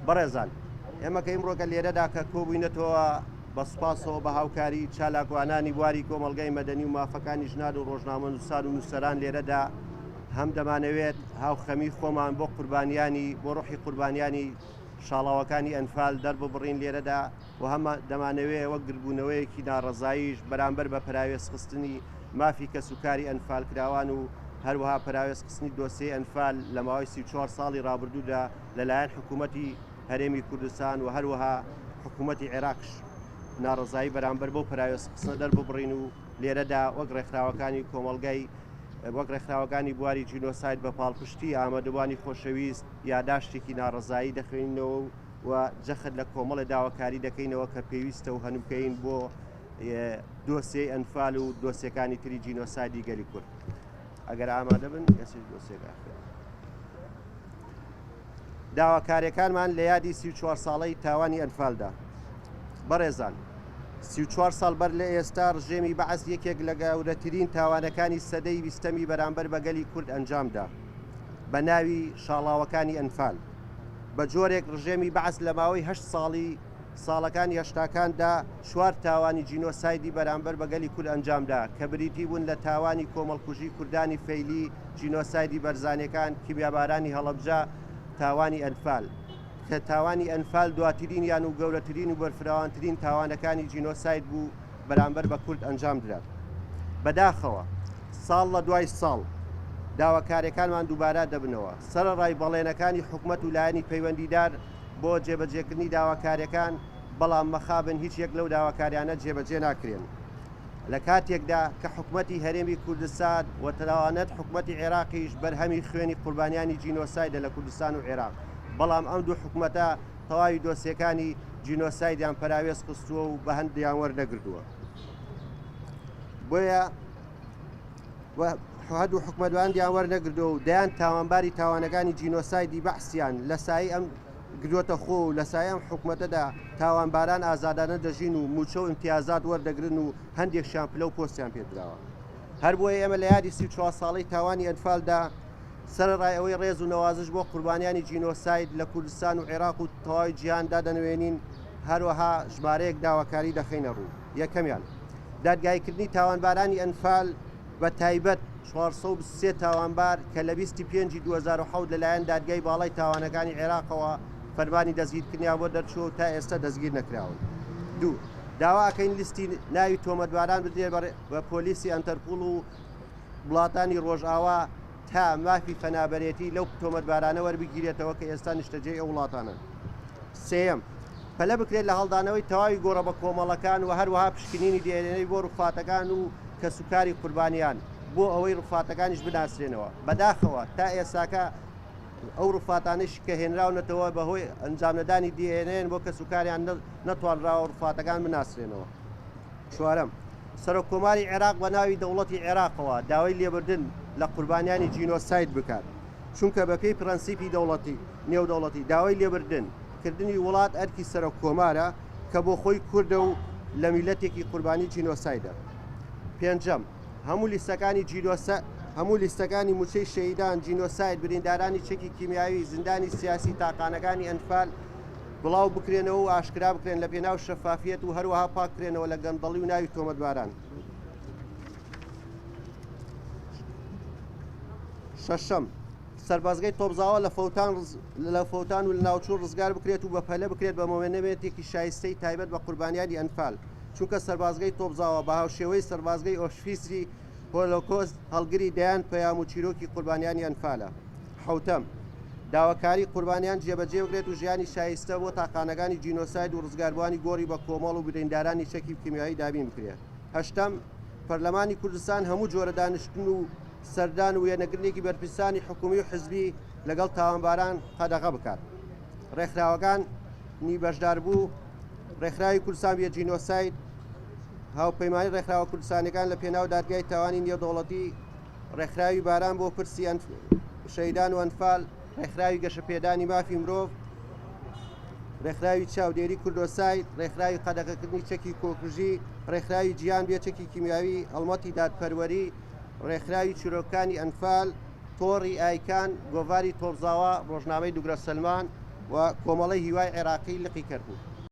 بەڕێزان ئێمە کە ئیمڕۆکە لێرەدا کە کۆبووینەتەوە بە سوپاسەوە بە هاوکاری چالاکوانانی بواری کۆمەلگای مەدەنی و مافەکانی ژناد و ڕۆژنامە نووسان و نووسەران لێرەدا هەم دەمانەوێت هاوخەمی خۆمان بۆ قوربانیانی بۆ ڕۆحی قوربانیانی شاڵاوەکانی ئەنفال دەرببڕین لێرەدا و هەم دەمانەوێت وەک گربوونەوەیەکی ناڕەزاییش بەرامبەر بە پراوێست خستنی مافی کە سوکاری ئەنفال کراوان و هەروەها پراوێست خستنی دۆسیە ئەنفال لە ماوەی 34 ساڵی ڕابردوودا لەلایەن حکوومەتی هەرێمی کوردستان و هەروەها حکوومەتی عێراقش ناڕزایی بەرامبەر بۆ پراوێست خستنە دەرببڕین و لێرەدا وەک ڕێکخراوەکانی کۆمەلگای وەک ڕێکخراوەکانی بواری جینۆساید بە پاڵپشتی ئامادەبوانی خۆشەویست یاداشتێکی ناڕزایی دەخوێنینەوە و جەخت لە کۆمەڵە داواکاری دەکەینەوە کە پێویستە و هەنووکەین بۆ دۆسیەی ئەنفال و دۆسیەکانی تری جینۆسایدی گەلی کورد. ئەگەر ئامادە بن ئەسێ دۆسیەکە داواکاریەکانمان لە یادی 34 ساڵەی تاوانی ئەنفالدا. بەڕێزان 34 ساڵ بەر لە ئێستا ڕژێمی بەعەس یەکێک لە گەورەترین تاوانەکانی سەدەی 20ەمی بەرامبەر بە گەلی کورد ئەنجامدا بە ناوی شاڵاوەکانی ئەنفال. بە جۆرێک ڕژێمی بەعەس لە ماوەی 8 ساڵەکانی هەشتاکاندا 4 تاوانی جینۆسایدی بەرامبەر بە گەلی کورد ئەنجامدا کە بریتی بوون لە تاوانی کۆمەڵکوژی کوردانی فەیلی، جینۆسایدی بەرزانەکان، کیمیابارانی هەڵەبجە، تاوانی ئەنفال کە تاوانی ئەنفال دواترینیان و گەورەترین و بەرفراوانترین تاوانەکانی جینۆساید بوو بەرامبەر بە کورد ئەنجام درات. بەداخەوە ساڵ لە دوای ساڵ داواکاریەکانمان دووبارە دەبنەوە. سەرەڕای بەڵێنەکانی حکوومەت و لایەنی پەیوەندیدار بۆ جێبەجێکردنی داواکاریەکان، بەڵام مەخابن هیچ یەک لەو داواکاریانە جێبەجێ ناکرێن. لە کاتێکدا کە حکوومەتی هەرێمی کوردستان و تەواوەت حکوومەتی عێراقیش بەرهەمی خوێنی قوربانیانی جینۆسایدە لە کوردستان و عێراق، بەڵام ئەم دوو حکوومەتە تەواوی دۆسیەکانی جینۆسایدیان پراوێست خستووە و بە هەندیان وەرنەگردووە. بۆیە هەردوو حکومەتوانیان وەرنەگردووە و دەیان تاوانباری تاوانەکانی جینۆسایدی بەحسیان لە سایی ئەم گرۆتە خۆ و لە سای ئەم حکومەتەدا تاوانباران ئازادانە دەژین و موچە و ئیمتیازات وەردەگرن و هەندێکشیان پلە و پۆستیان پێدراوە. هەر بۆیە ئێمە لە یادی 34 ساڵەی تاوانی ئەنفالدا سەرڕای ئەوەی ڕێز و نەوازش بۆ قوربانیانی جینۆساید لە کوردستان و عێراق و تەواوی جیهاندا دەنوێنین، هەروەها ژمارەیەک داواکاری دەخینە ڕوو. یەکەمیان دادگایکردنی تاوانبارانی ئەنفال بە تایبەت 423 تاوانبار کە لە 25 2007 لەلایەن دادگای باڵای تاوانەکانی عێراقەوە فەرمانی دەستگیرکردنیان بۆ دەرچووە تا ئێستا دەستگیر نەکراون. دوو داواکەین لیستی ناوی تۆمەتباران بدرێت بە پۆلیسی ئەنتەرپۆڵ و وڵاتانی ڕۆژئاوا تا مافی فەنابەرێتی لەو تۆمەتبارانە وەربگیرێتەوە کە ئێستا نیشتەجێی ئەو وڵاتانە. سێەم پەلە بکرێت لە هەڵدانەوەی تەواوی گۆڕە بە کۆمەڵەکان و هەروەها پشکنینی دێنەی بۆ ڕوخاتەکان و کە سوکاری قوربانیان بۆ ئەوەی ڕوخاتەکانیش بناسرێنەوە. بەداخەوە تا ئێستاکە ئەو ڕوخاتانش کە هێنراونەتەوە بەهۆی ئەنجامنەدانی دیێنێن بۆ کە سوکاریان نەتوانراوە ڕوخاتەکان بناسرێنەوە. چوارەم سەرۆکۆماری عێراق بە ناوی دەوڵەتی عێراقەوە داوای لێبوردن لە قوربانیانی جینۆساید بکات، چونکە بە پێی پرەنسیپی دەوڵەتی نێودەوڵەتی داوای لێبوردن کردنی وڵات ئەرکی سەرۆکۆمارە کە بۆ خۆی کوردە و لە میلەتێکی قوربانی جینۆسایدە. پێنجەم هەموو لیستەکانی موچەی شەهیدان جینۆساید، بریندارانی چەکی کیمیاوی، زیندانی سیاسی، تاقانەکانی ئەنفال بڵاو بکرێنەوە و ئاشکرا بکرێن لە پێناو شەفافیەت و هەروەها پاکرێنەوە لە گەندەڵی و ناوی تۆمەتباران. شەشەم سەربازگەی تۆپزاوە لە فەوتان و لە ناوچوو ڕزگار بکرێت و بە پەلە بکرێت بە مۆمێنەوێتێکی شایستەی تایبەت بە قوربانیانی ئەنفال، چونکە سەربازگەی تۆپزاوە بە هاوشێوەی سەربازگەی ئۆشفیسری هۆلۆکۆست هەڵگری دەیان پەیام و چیرۆکی قوربانیانی ئەنفالە. حوتەم داواکاری قوربانیان جێبەجێ بکرێت و ژیانی شایستە بۆ تاقانەکانی جینۆساید و ڕزگاربوانی گۆڕی بە کۆمەڵ و بریندارانی چەکی کیمیایی دابین بکرێت. هەشتەم پەرلەمانی کوردستان هەموو جۆرە دانیشتن و سەردان و وێنەگرنێکی بەرپرسانی حکومی و حزبی لەگەڵ تاوانباران قەدەغە بکات. ڕێکخراوەکانی بەشدار بوو ڕێکخراوی کوردستان بێ جینۆساید، هاوپەیمانی ڕێکخراوە کوردستانەکان لە پێناو دادگای تاوانی نێودەوڵەتی، ڕێکخراوی باران بۆ پرسی شەهیدان و ئەنفال، ڕێکخراوی گەشەپێدانی مافی مرۆڤ، ڕێکخراوی چاودێری کوردۆساید، ڕێکخراوی قەدەغەکردنی چەکی کۆکوژی، ڕێکخراوی جیان بێ چەکی کیمیاوی، هەڵمەتی دادپەروەری، ڕێکخراوی چیرۆکانی ئەنفال، تۆڕی ئایکان، گۆڤاری تۆپزاوە، ڕۆژنامەی دوگرە سەلمان، و کۆمەڵی هیوای عێراقی لقی کردبوو.